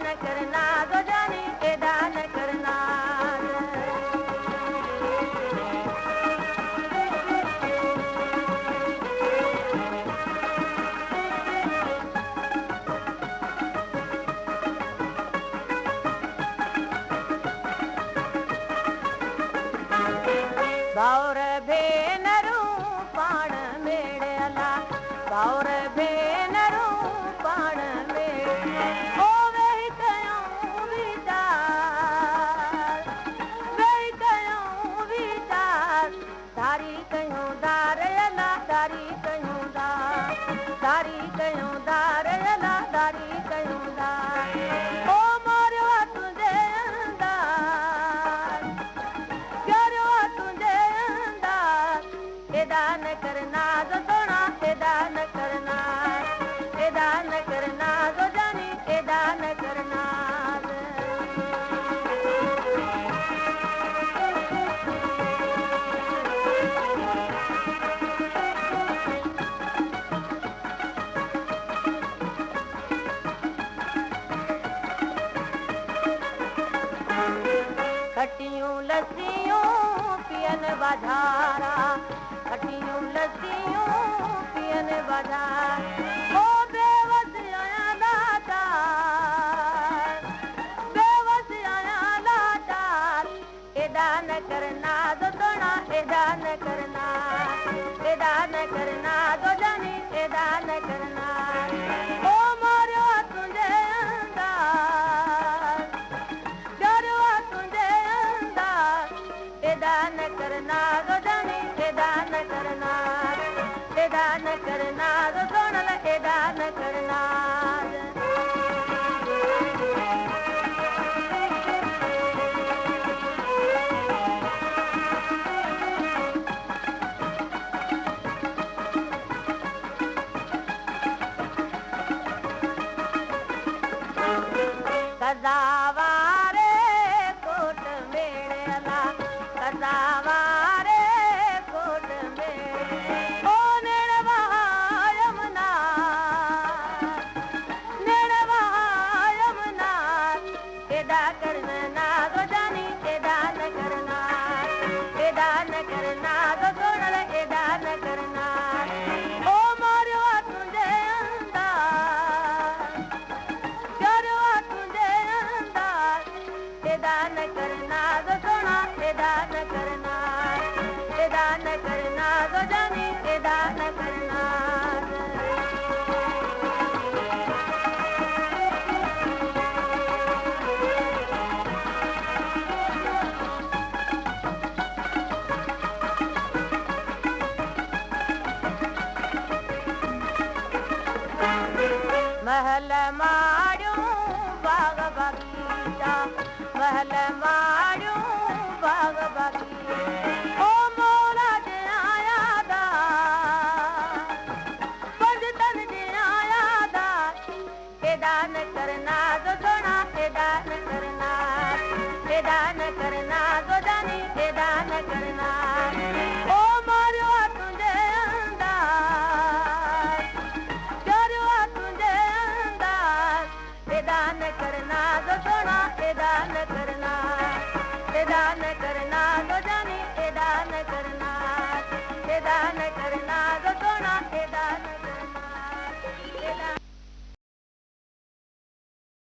न करना दो जानी एदा न करना बाउर भेनरू पाण मेड़ला बाउर भेनरू पाण मेड़े ओ वेही कयूं वीचार दारी कयूं दारयला दारी कयूं दारी कयूं दारयला दारी कयूं दार ओ मारियो तुझे अंदार प्यारो तुझे अंदार एदा न करना दो सोना एदा न करना दो जानी एदा न करना खटियूं लस्सियूं पियन बाजारा खटियूं लस्सियूं पियन बाजार ओ बेवस आया लाचार एदा न करना दो सोना एदा न करना दो जानी एदा न करना ओ मारो तुझे अंदार एदा न करना दो जानी एदा न करना दो सोनल एदा न करना कदावारे कोट मेड़ला कदावारे कोट मेड़े ओ नेड़वा यमुना एदा करना दो जानी एदा न करना दो सोनल एदा न करना ओ मारो तुझे अंदार एदा न करना दो सोना एदा न करना दो जानी एदा न करना महल माड़ू बाग बगीचा महल माड़ू बाग बगीचा ओ मोरा जे आया दा पंजतन जे आया दा एदा न करना दो सोना एदा न करना दो जानी एदा न करना ओ मारो तुझे अंदार एदा न करना दो सोना एदा न करना दो जानी एदा न करना दो